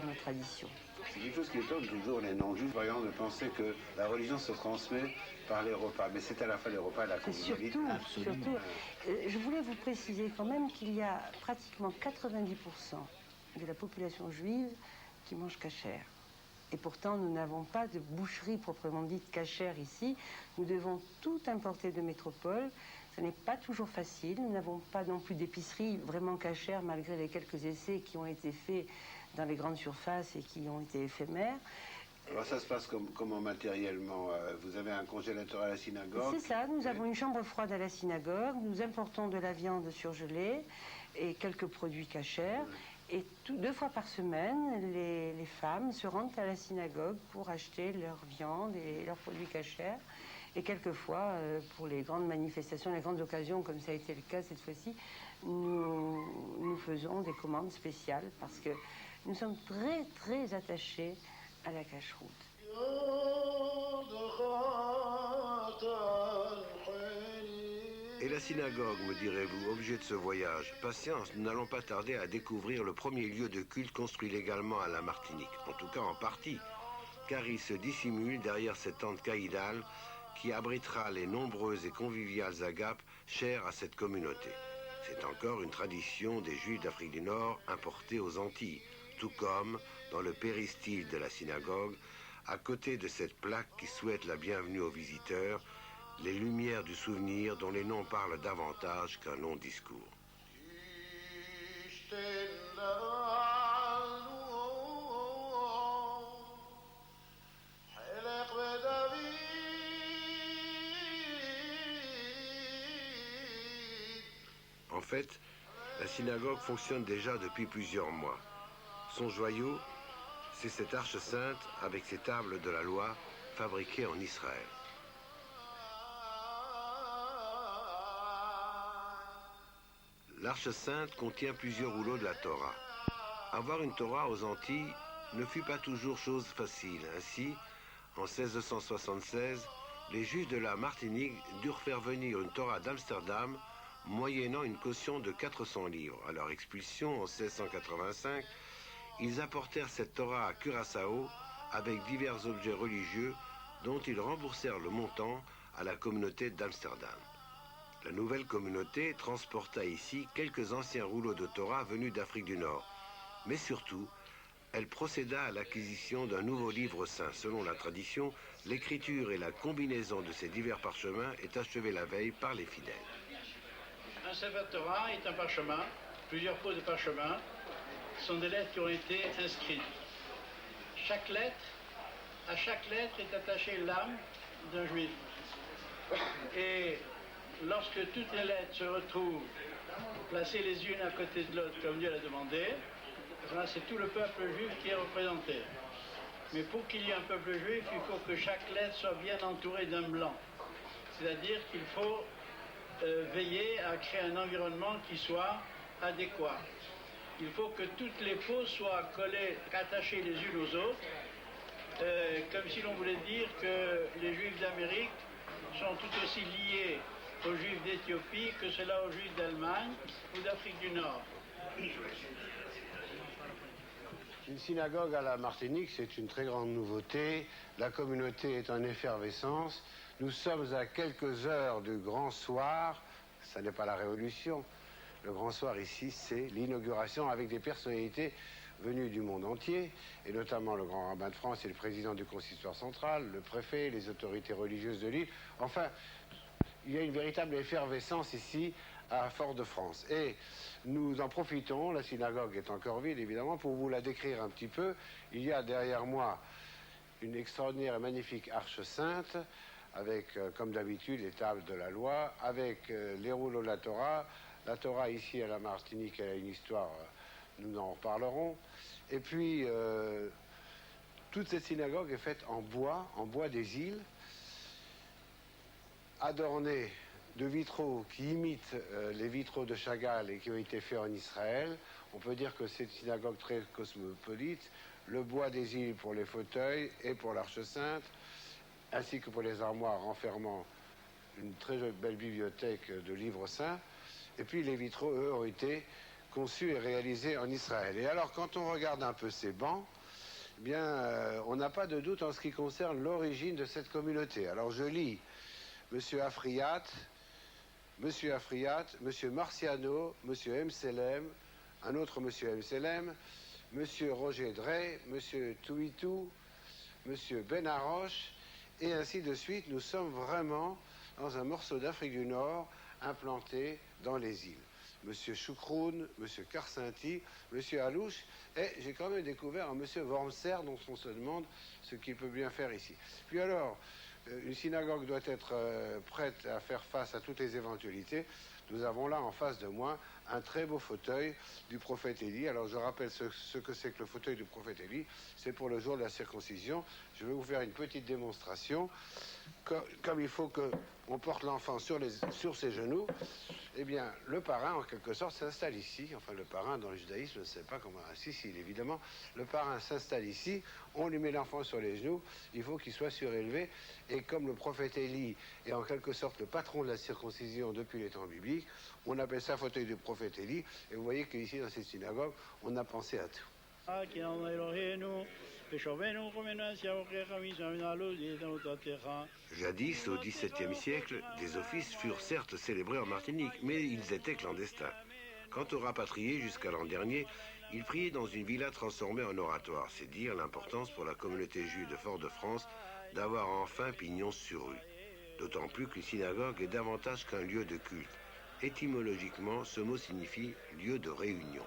nos traditions. C'est quelque chose qui étonne toujours les non-juifs, voyant de penser que la religion se transmet par les repas. Mais c'est à la fois les repas et la convivialité. Surtout, je voulais vous préciser quand même qu'il y a pratiquement 90% de la population juive qui mange cachère. Et pourtant, nous n'avons pas de boucherie proprement dite cachère ici. Nous devons tout importer de métropole. Ce n'est pas toujours facile. Nous n'avons pas non plus d'épicerie vraiment cachère, malgré les quelques essais qui ont été faits dans les grandes surfaces et qui ont été éphémères. Alors ça se passe comment matériellement? Vous avez un congélateur à la synagogue? C'est ça, nous avons une chambre froide à la synagogue, nous importons de la viande surgelée et quelques produits cachers. Et 2 fois par semaine, les femmes se rendent à la synagogue pour acheter leur viande et leurs produits cachers. Et quelquefois, pour les grandes manifestations, les grandes occasions, comme ça a été le cas cette fois-ci, nous faisons des commandes spéciales parce que nous sommes très, très attachés à la cacheroute. Et la synagogue, me direz-vous, objet de ce voyage? Patience, nous n'allons pas tarder à découvrir le premier lieu de culte construit légalement à la Martinique, en tout cas en partie, car il se dissimule derrière cette tente caïdale qui abritera les nombreuses et conviviales agapes chères à cette communauté. C'est encore une tradition des Juifs d'Afrique du Nord importés aux Antilles, tout comme dans le péristyle de la synagogue, à côté de cette plaque qui souhaite la bienvenue aux visiteurs, les lumières du souvenir dont les noms parlent davantage qu'un long discours. En fait, la synagogue fonctionne déjà depuis plusieurs mois. Son joyau, c'est cette arche sainte avec ses tables de la loi fabriquées en Israël. L'Arche sainte contient plusieurs rouleaux de la Torah. Avoir une Torah aux Antilles ne fut pas toujours chose facile. Ainsi, en 1676, les Juifs de la Martinique durent faire venir une Torah d'Amsterdam moyennant une caution de 400 livres. À leur expulsion en 1685, ils apportèrent cette Torah à Curaçao avec divers objets religieux dont ils remboursèrent le montant à la communauté d'Amsterdam. La nouvelle communauté transporta ici quelques anciens rouleaux de Torah venus d'Afrique du Nord. Mais surtout, elle procéda à l'acquisition d'un nouveau livre saint. Selon la tradition, l'écriture et la combinaison de ces divers parchemins est achevée la veille par les fidèles. Un Sefer Torah est un parchemin, plusieurs pots de parchemin sont des lettres qui ont été inscrites. À chaque lettre est attachée l'âme d'un juif. Et lorsque toutes les lettres se retrouvent placées les unes à côté de l'autre comme Dieu l'a demandé, c'est tout le peuple juif qui est représenté. Mais pour qu'il y ait un peuple juif, il faut que chaque lettre soit bien entourée d'un blanc. C'est-à-dire qu'il faut veiller à créer un environnement qui soit adéquat. Il faut que toutes les peaux soient collées, attachées les unes aux autres, comme si l'on voulait dire que les Juifs d'Amérique sont tout aussi liés aux Juifs d'Éthiopie que ceux-là aux Juifs d'Allemagne ou d'Afrique du Nord. Une synagogue à la Martinique, c'est une très grande nouveauté. La communauté est en effervescence. Nous sommes à quelques heures du grand soir. Ça n'est pas la révolution. Le grand soir ici, c'est l'inauguration avec des personnalités venues du monde entier, et notamment le grand rabbin de France et le président du consistoire central, le préfet, les autorités religieuses de l'île. Enfin, il y a une véritable effervescence ici à Fort-de-France. Et nous en profitons, la synagogue est encore vide évidemment, pour vous la décrire un petit peu. Il y a derrière moi une extraordinaire et magnifique arche sainte, avec, comme d'habitude, les tables de la loi, avec les rouleaux de la Torah. La Torah ici à la Martinique, elle a une histoire, nous en reparlerons. Et puis, toute cette synagogue est faite en bois des îles, adornée de vitraux qui imitent les vitraux de Chagall et qui ont été faits en Israël. On peut dire que c'est une synagogue très cosmopolite. Le bois des îles pour les fauteuils et pour l'Arche Sainte, ainsi que pour les armoires renfermant une très belle bibliothèque de livres saints. Et puis les vitraux, eux, ont été conçu et réalisé en Israël. Et alors, quand on regarde un peu ces bancs, eh bien, on n'a pas de doute en ce qui concerne l'origine de cette communauté. Alors, je lis M. Afriat, M. Marciano, M. Mselem, un autre M. Mselem, M. Roger Drey, M. Touitou, M. Benaroche, et ainsi de suite. Nous sommes vraiment dans un morceau d'Afrique du Nord implanté dans les îles. M. Choukroun, M. Karsinti, M. Alouche, et j'ai quand même découvert un M. Wormser dont on se demande ce qu'il peut bien faire ici. Puis alors, une synagogue doit être prête à faire face à toutes les éventualités. Nous avons là en face de moi un très beau fauteuil du prophète Élie. Alors je rappelle ce que c'est que le fauteuil du prophète Élie. C'est pour le jour de la circoncision. Je vais vous faire une petite démonstration. Comme il faut qu'on porte l'enfant sur ses genoux, eh bien, le parrain, en quelque sorte, s'installe ici. Enfin, le parrain, dans le judaïsme, ne sait pas comment... Si, évidemment. Le parrain s'installe ici, on lui met l'enfant sur les genoux, il faut qu'il soit surélevé. Et comme le prophète Élie est en quelque sorte le patron de la circoncision depuis les temps bibliques, on appelle ça fauteuil du prophète Élie. Et vous voyez qu'ici, dans cette synagogue, on a pensé à tout. Jadis, au XVIIe siècle, des offices furent certes célébrés en Martinique, mais ils étaient clandestins. Quant aux rapatriés, jusqu'à l'an dernier, ils priaient dans une villa transformée en oratoire. C'est dire l'importance pour la communauté juive de Fort-de-France d'avoir enfin pignon sur rue. D'autant plus qu'une synagogue est davantage qu'un lieu de culte. Étymologiquement, ce mot signifie lieu de réunion.